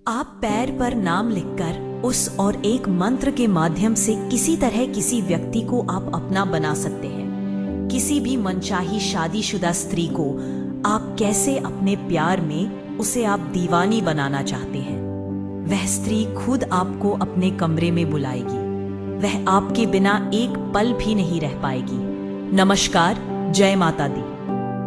आप पैर पर नाम लिखकर उस और एक मंत्र के माध्यम से किसी तरह किसी व्यक्ति को आप अपना बना सकते हैं। किसी भी मनचाही शादीशुदा स्त्री को आप कैसे अपने प्यार में उसे आप दीवानी बनाना चाहते हैं। वह स्त्री खुद आपको अपने कमरे में बुलाएगी। वह आपके बिना एक पल भी नहीं रह पाएगी। नमस्कार, जय माता दी।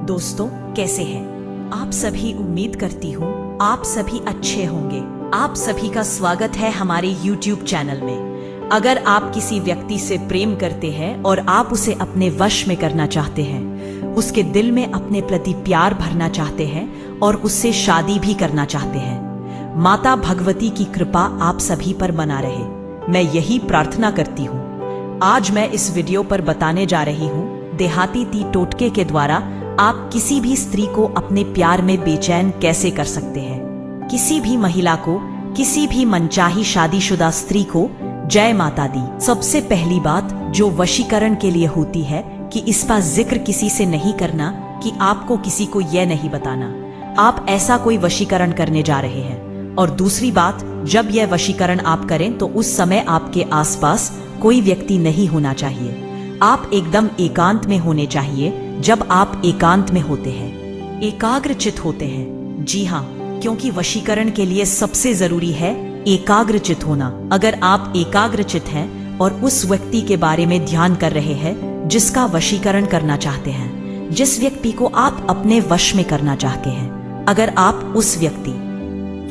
दोस्तों, कैसे हैं आप सभी? उम्मीद करती हूँ आप सभी अच्छे होंगे। आप सभी का स्वागत है हमारे YouTube चैनल में। अगर आप किसी व्यक्ति से प्रेम करते हैं और आप उसे अपने वश में करना चाहते हैं, उसके दिल में अपने प्रति प्यार भरना चाहते हैं और उससे शादी भी करना चाहते हैं, माता भगवती की कृपा आप सभी पर बना रहे, मैं यही प्रार्थना करती हूँ। आज मैं इस वीडियो पर बताने जा रही हूँ देहाती टोटके के द्वारा आप किसी भी स्त्री को अपने प्यार में बेचैन कैसे कर सकते हैं। किसी भी महिला को, किसी भी मनचाही शादीशुदा स्त्री को जय माता दी। सबसे पहली बात जो वशीकरण के लिए होती है कि इसका जिक्र किसी से नहीं करना, कि आपको किसी को यह नहीं बताना आप ऐसा कोई वशीकरण करने जा रहे हैं। और दूसरी बात, जब यह वशीकरण आप करें तो उस समय आपके आसपास कोई व्यक्ति नहीं होना चाहिए। आप एकदम एकांत में होने चाहिए। जब आप एकांत में होते हैं, एकाग्रचित होते हैं, जी हाँ, क्योंकि वशीकरण के लिए सबसे जरूरी है एकाग्रचित होना। अगर आप एकाग्रचित हैं और उस व्यक्ति के बारे में ध्यान कर रहे हैं जिसका वशीकरण करना चाहते हैं, जिस व्यक्ति को आप अपने वश में करना चाहते हैं, अगर आप उस व्यक्ति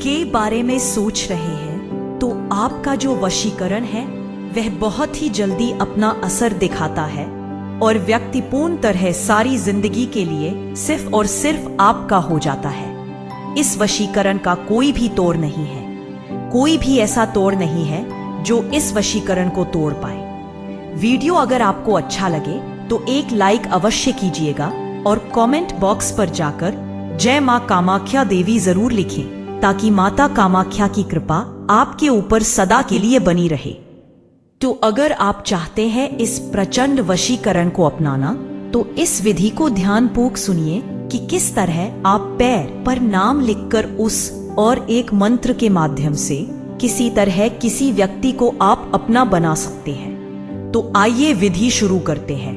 के बारे में सोच रहे हैं तो आपका जो वशीकरण है वह बहुत ही जल्दी अपना असर दिखाता है और व्यक्ति पूर्ण तरह सारी जिंदगी के लिए सिर्फ और सिर्फ आपका हो जाता है। इस वशीकरण का कोई भी तोड़ नहीं है। कोई भी ऐसा तोड़ नहीं है जो इस वशीकरण को तोड़ पाए। वीडियो अगर आपको अच्छा लगे तो एक लाइक अवश्य कीजिएगा और कमेंट बॉक्स पर जाकर जय मां कामाख्या देवी जरूर लिखें, ताकि माता कामाख्या की कृपा आपके ऊपर सदा के लिए बनी रहे। तो अगर आप चाहते हैं इस प्रचंड वशीकरण को अपनाना, तो इस विधि को ध्यानपूर्वक सुनिए कि किस तरह आप पैर पर नाम लिखकर उस और एक मंत्र के माध्यम से किसी तरह किसी व्यक्ति को आप अपना बना सकते हैं। तो आइए विधि शुरू करते हैं।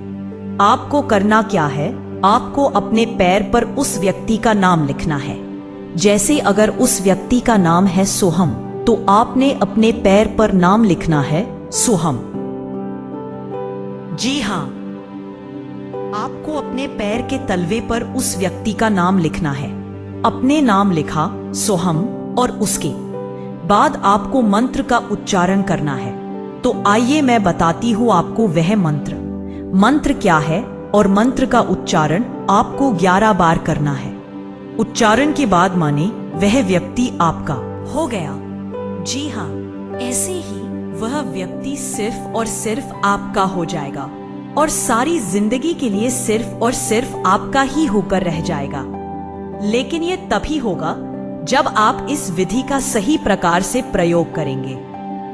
आपको करना क्या है, आपको अपने पैर पर उस व्यक्ति का नाम लिखना है। जैसे अगर उस व्यक्ति का नाम है सोहम, तो आपने अपने पैर पर नाम लिखना है सोहम। जी हाँ, आपको अपने पैर के तलवे पर उस व्यक्ति का नाम लिखना है। अपने नाम लिखा सोहम और उसके बाद आपको मंत्र का उच्चारण करना है। तो आइए मैं बताती हूँ आपको वह मंत्र क्या है और मंत्र का उच्चारण आपको 11 बार करना है। उच्चारण के बाद माने वह व्यक्ति आपका हो गया। जी हाँ, ऐसे ही वह व्यक्ति सिर्फ और सिर्फ आपका हो जाएगा और सारी जिंदगी के लिए सिर्फ और सिर्फ आपका ही होकर रह जाएगा। लेकिन यह तभी होगा जब आप इस विधि का सही प्रकार से प्रयोग करेंगे।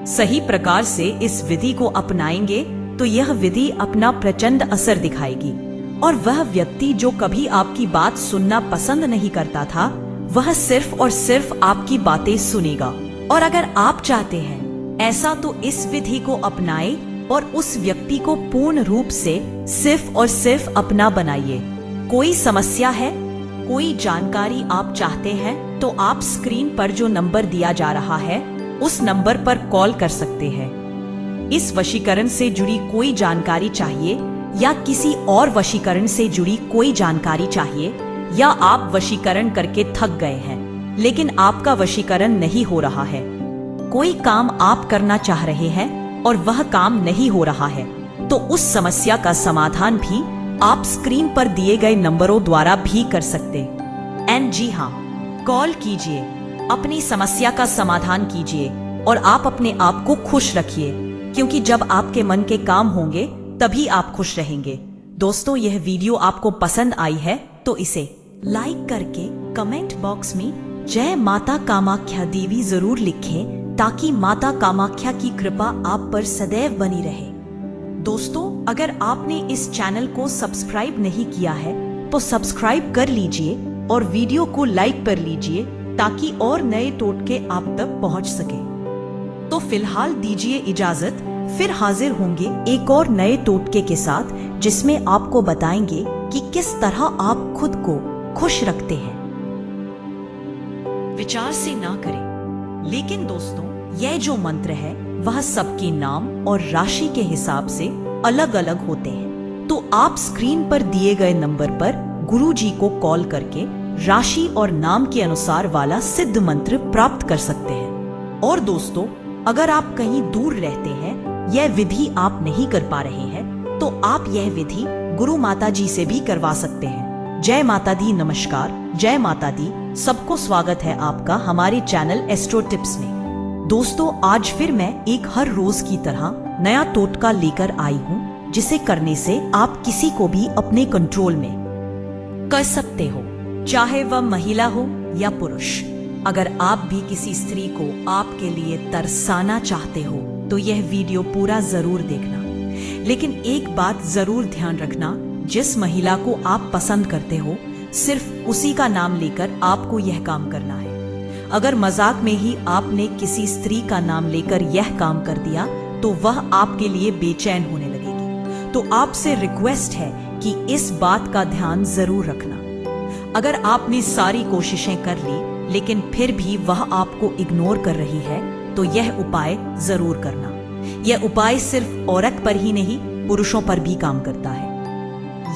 सही प्रकार से इस विधि को अपनाएंगे तो यह विधि अपना प्रचंड असर दिखाएगी और वह व्यक्ति जो कभी आपकी बात सुनना पसंद नहीं करता था, वह सिर्फ और सिर्फ आपकी बातें सुनेगा। और अगर आप चाहते हैं ऐसा, तो इस विधि को अपनाएं और उस व्यक्ति को पूर्ण रूप से सिर्फ और सिर्फ अपना बनाइए। कोई समस्या है, कोई जानकारी आप चाहते हैं, तो आप स्क्रीन पर जो नंबर दिया जा रहा है उस नंबर पर कॉल कर सकते हैं। इस वशीकरण से जुड़ी कोई जानकारी चाहिए या किसी और वशीकरण से जुड़ी कोई जानकारी चाहिए, या आप वशीकरण करके थक गए हैं लेकिन आपका वशीकरण नहीं हो रहा है, कोई काम आप करना चाह रहे हैं और वह काम नहीं हो रहा है, तो उस समस्या का समाधान भी आप स्क्रीन पर दिए गए नंबरों द्वारा भी कर सकते हैं। जी हाँ, कॉल कीजिए, अपनी समस्या का समाधान कीजिए और आप अपने आप को खुश रखिए, क्योंकि जब आपके मन के काम होंगे तभी आप खुश रहेंगे। दोस्तों, यह वीडियो आपको पसंद आई है तो इसे लाइक करके कमेंट बॉक्स में जय माता कामाख्या देवी जरूर लिखें, ताकि माता कामाख्या की कृपा आप पर सदैव बनी रहे। दोस्तों, अगर आपने इस चैनल को सब्सक्राइब नहीं किया है तो सब्सक्राइब कर लीजिए और वीडियो को लाइक कर लीजिए, ताकि और नए टोटके आप तक पहुंच सके। तो फिलहाल दीजिए इजाजत, फिर हाजिर होंगे एक और नए टोटके के साथ, जिसमें आपको बताएंगे कि किस तरह आप खुद को खुश रखते हैं। विचार से ना करें, लेकिन दोस्तों यह जो मंत्र है वह सबके नाम और राशि के हिसाब से अलग अलग होते हैं। तो आप स्क्रीन पर दिए गए नंबर पर गुरुजी को कॉल करके राशि और नाम के अनुसार वाला सिद्ध मंत्र प्राप्त कर सकते हैं। और दोस्तों, अगर आप कहीं दूर रहते हैं, यह विधि आप नहीं कर पा रहे हैं, तो आप यह विधि गुरु माता जी से भी करवा सकते हैं। जय माता दी, नमस्कार, जय माता दी। सबको स्वागत है आपका हमारे चैनल एस्ट्रो टिप्स में। दोस्तों, आज फिर मैं एक हर रोज की तरह नया टोटका लेकर आई हूँ, जिसे करने से आप किसी को भी अपने कंट्रोल में कर सकते हो, चाहे वह महिला हो या पुरुष। अगर आप भी किसी स्त्री को आपके लिए तरसाना चाहते हो तो यह वीडियो पूरा जरूर देखना। लेकिन एक बात जरूर ध्यान रखना, जिस महिला को आप पसंद करते हो सिर्फ उसी का नाम लेकर आपको यह काम करना है। अगर मजाक में ही आपने किसी स्त्री का नाम लेकर यह काम कर दिया तो वह आपके लिए बेचैन होने लगेगी। तो आपसे रिक्वेस्ट है कि इस बात का ध्यान जरूर रखना। अगर आपने सारी कोशिशें कर ली लेकिन फिर भी वह आपको इग्नोर कर रही है, तो यह उपाय जरूर करना। यह उपाय सिर्फ औरत पर ही नहीं, पुरुषों पर भी काम करता है।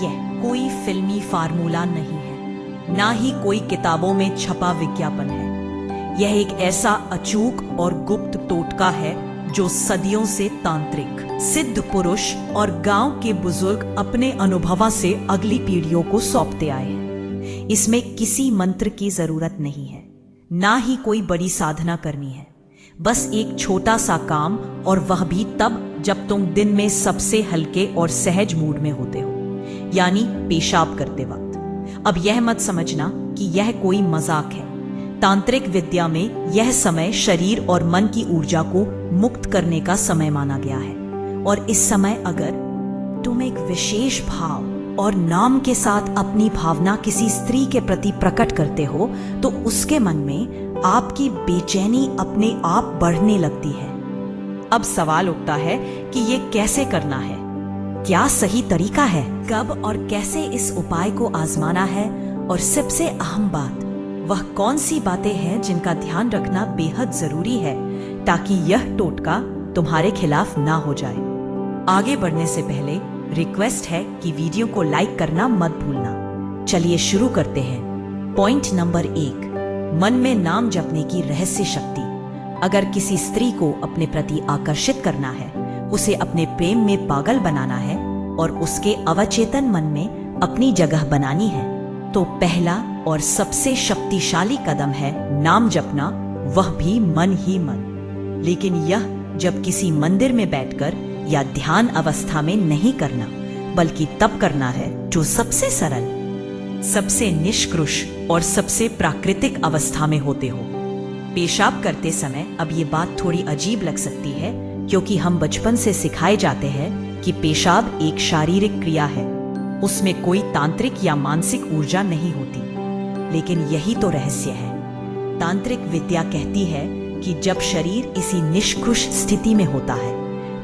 यह कोई फिल्मी फार्मूला नहीं है, ना ही कोई किताबों में छपा विज्ञापन है। यह एक ऐसा अचूक और गुप्त टोटका है जो सदियों से तांत्रिक, सिद्ध पुरुष और गांव के बुजुर्ग अपने अनुभवों से अगली पीढ़ियों को सौंपते आए हैं। इसमें किसी मंत्र की जरूरत नहीं है, ना ही कोई बड़ी साधना करनी है। बस एक छोटा सा काम, और वह भी तब जब तुम दिन में सबसे हल्के और सहज मूड में होते हो, यानी पेशाब करते वक्त। अब यह मत समझना कि यह कोई मजाक है। तांत्रिक विद्या में यह समय शरीर और मन की ऊर्जा को मुक्त करने का समय माना गया है। और इस समय अगर तुम एक विशेष भाव और नाम के साथ अपनी भावना किसी स्त्री के प्रति प्रकट करते हो, तो उसके मन में आपकी बेचैनी अपने आप बढ़ने लगती है। अब सवाल उठता है कि ये कैसे करना है, क्या सही तरीका है, कब और कैसे इस उपाय को आजमाना है, और सबसे अहम बात, वह कौन सी बातें हैं जिनका ध्यान रखना बेहद जरूरी है ताकि यह टोटका तुम्हारे खिलाफ ना हो जाए। आगे बढ़ने से पहले रिक्वेस्ट है कि वीडियो को लाइक करना मत भूलना। चलिए शुरू करते हैं। पॉइंट नंबर 1, मन में नाम जपने की रहस्य शक्ति। अगर किसी स्त्री को अपने प्रति आकर्षित करना है, उसे अपने प्रेम में पागल बनाना है और उसके अवचेतन मन में अपनी जगह बनानी है, तो पहला और सबसे शक्तिशाली कदम है नाम जपना, वह भी मन ही मन। लेकिन यह जब किसी मंदिर में बैठकर या ध्यान अवस्था में नहीं करना, बल्कि तब करना है जो सबसे सरल, सबसे निष्कृष और सबसे प्राकृतिक अवस्था में होते हो। पेशाब करते समय अब ये बात थोड़ी अजीब लग सकती है, क्योंकि हम बचपन से सिखाए जाते हैं कि पेशाब एक शारीरिक क्रिया है, उसमें कोई तांत्रिक या मानसिक ऊर्जा नहीं होती। लेकिन यही तो रहस्य है। तांत्रिक विद्या कहती है कि जब शरीर इसी निष्कृष स्थिति में होता है,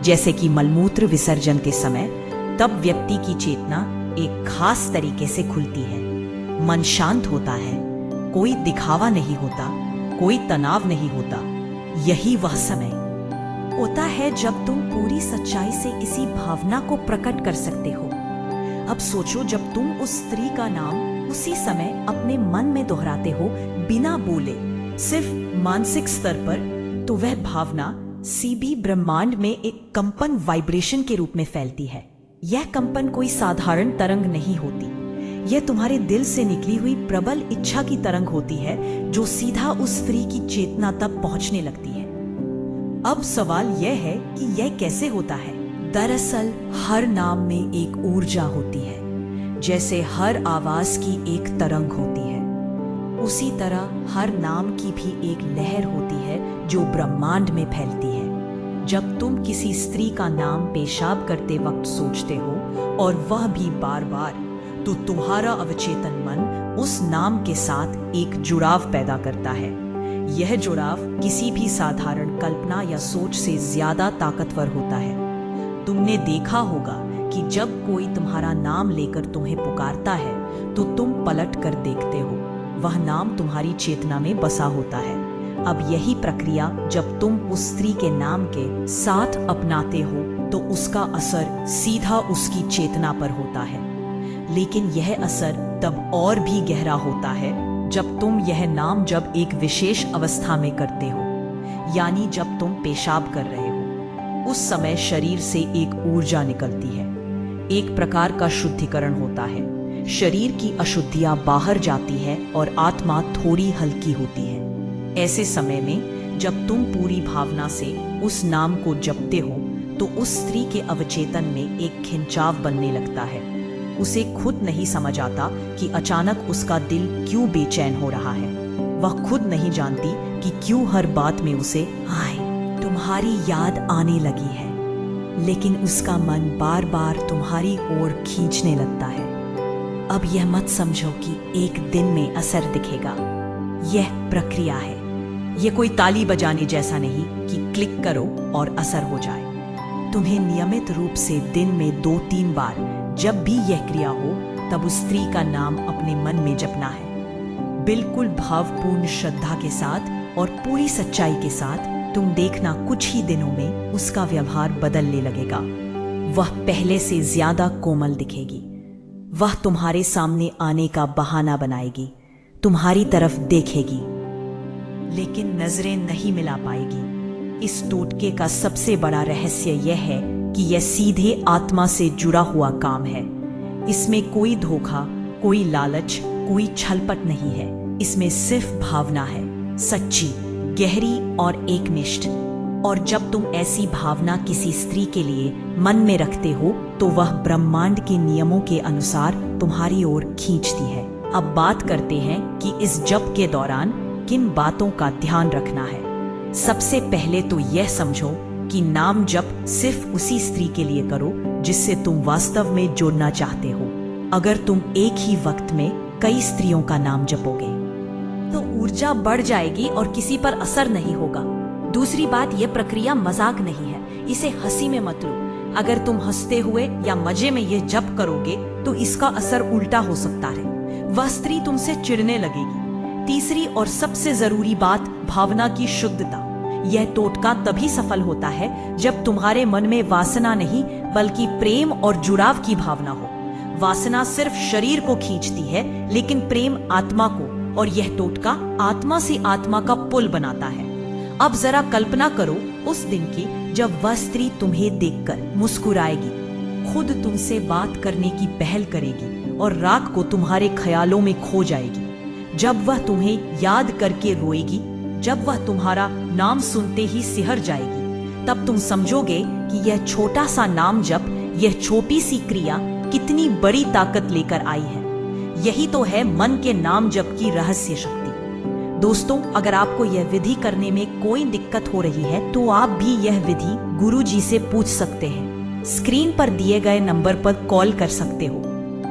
जैसे कि मलमूत्र विसर्जन के समय, तब व्यक्ति की चेतना एक खास तरीके से खुलती है। मन शांत होता है, कोई दिखावा नहीं होता, कोई तनाव नहीं होता। यही वह समय होता है जब तुम पूरी सच्चाई से इसी भावना को प्रकट कर सकते हो। अब सोचो, जब तुम उस स्त्री का नाम उसी समय अपने मन में दोहराते हो, बिना बोले, सिर्फ मानसिक स्तर पर, तो वह भावना सीबी ब्रह्मांड में एक कंपन, वाइब्रेशन के रूप में फैलती है। यह कंपन कोई साधारण तरंग नहीं होती, यह तुम्हारे दिल से निकली हुई प्रबल इच्छा की तरंग होती है, जो सीधा उस स्त्री की चेतना तक पहुंचने लगती है। अब सवाल यह है कि यह कैसे होता है। दरअसल हर नाम में एक ऊर्जा होती है, जैसे हर आवाज की एक तरंग होती है, उसी तरह हर नाम की भी एक लहर होती है जो ब्रह्मांड में फैलती है। जब तुम किसी स्त्री का नाम पेशाब करते वक्त सोचते हो, और वह भी बार बार, तो तुम्हारा अवचेतन मन उस नाम के साथ एक जुड़ाव पैदा करता है। यह जुड़ाव किसी भी साधारण कल्पना या सोच से ज्यादा ताकतवर होता है। तुमने देखा होगा कि जब कोई तुम्हारा नाम लेकर तुम्हें पुकारता है तो तुम पलट कर देखते हो, वह नाम तुम्हारी चेतना में बसा होता है। अब यही प्रक्रिया जब तुम उस स्त्री के नाम के साथ अपनाते हो तो उसका असर सीधा उसकी चेतना पर होता है। लेकिन यह असर तब और भी गहरा होता है जब तुम यह नाम जब एक विशेष अवस्था में करते हो, यानी जब तुम पेशाब कर रहे हो। उस समय शरीर से एक ऊर्जा निकलती है, एक प्रकार का शुद्धिकरण होता है। शरीर की अशुद्धियां बाहर जाती है और आत्मा थोड़ी हल्की होती है। ऐसे समय में जब तुम पूरी भावना से उस नाम को जपते हो तो उस स्त्री के अवचेतन में एक खिंचाव बनने लगता है। उसे खुद नहीं समझ आता कि अचानक उसका दिल क्यों बेचैन हो रहा है। वह खुद नहीं जानती कि क्यों हर बात में उसे हाय तुम्हारी याद आने लगी है, लेकिन उसका मन बार बार तुम्हारी ओर खींचने लगता है। अब यह मत समझो कि एक दिन में असर दिखेगा। यह प्रक्रिया है। यह कोई ताली बजाने जैसा नहीं कि क्लिक करो और असर हो जाए। तुम्हें नियमित रूप से दिन में 2-3 बार जब भी यह क्रिया हो तब उस स्त्री का नाम अपने मन में जपना है, बिल्कुल भावपूर्ण श्रद्धा के साथ और पूरी सच्चाई के साथ। तुम देखना कुछ ही दिनों में उसका व्यवहार बदलने लगेगा। वह पहले से ज्यादा कोमल दिखेगी। वह तुम्हारे सामने आने का बहाना बनाएगी, तुम्हारी तरफ देखेगी, लेकिन नजरें नहीं मिला पाएगी। इस टोटके का सबसे बड़ा रहस्य यह है कि यह सीधे आत्मा से जुड़ा हुआ काम है। इसमें कोई धोखा, कोई लालच, कोई छलपट नहीं है। इसमें सिर्फ भावना है, सच्ची, गहरी और एकनिष्ठ। और जब तुम ऐसी भावना किसी स्त्री के लिए मन में रखते हो तो वह ब्रह्मांड के नियमों के अनुसार तुम्हारी ओर खींचती है। अब बात करते हैं कि इस जप के दौरान किन बातों का ध्यान रखना है। सबसे पहले तो यह समझो कि नाम जप सिर्फ उसी स्त्री के लिए करो जिससे तुम वास्तव में जुड़ना चाहते हो। अगर तुम एक ही वक्त में कई स्त्रियों का नाम जपोगे तो ऊर्जा बढ़ जाएगी और किसी पर असर नहीं होगा। दूसरी बात, यह प्रक्रिया मजाक नहीं है, इसे हंसी में मत लो। अगर तुम हंसते हुए या मजे में यह जप करोगे तो इसका असर उल्टा हो सकता है, वह स्त्री तुमसे चिढ़ने लगेगी। तीसरी और सबसे जरूरी बात, भावना की शुद्धता। यह टोटका तभी सफल होता है जब तुम्हारे मन में वासना नहीं बल्कि प्रेम और जुड़ाव की भावना हो। वासना सिर्फ शरीर को खींचती है, लेकिन प्रेम आत्मा को, और यह टोटका आत्मा से आत्मा का पुल बनाता है। अब जरा कल्पना करो उस दिन की जब वह स्त्री तुम्हें देखकर मुस्कुराएगी, खुद तुमसे बात करने की पहल करेगी और रात को तुम्हारे ख्यालों में खो जाएगी। जब वह तुम्हें याद करके रोएगी, जब वह तुम्हारा नाम सुनते ही सिहर जाएगी, तब तुम समझोगे कि यह छोटा सा नाम जप, यह छोटी सी क्रिया कितनी बड़ी ताकत लेकर आई है। यही तो है मन के नाम जप की रहस्य शक्ति। दोस्तों, अगर आपको यह विधि करने में कोई दिक्कत हो रही है तो आप भी यह विधि गुरुजी से पूछ सकते हैं। स्क्रीन पर दिए गए नंबर पर कॉल कर सकते हो।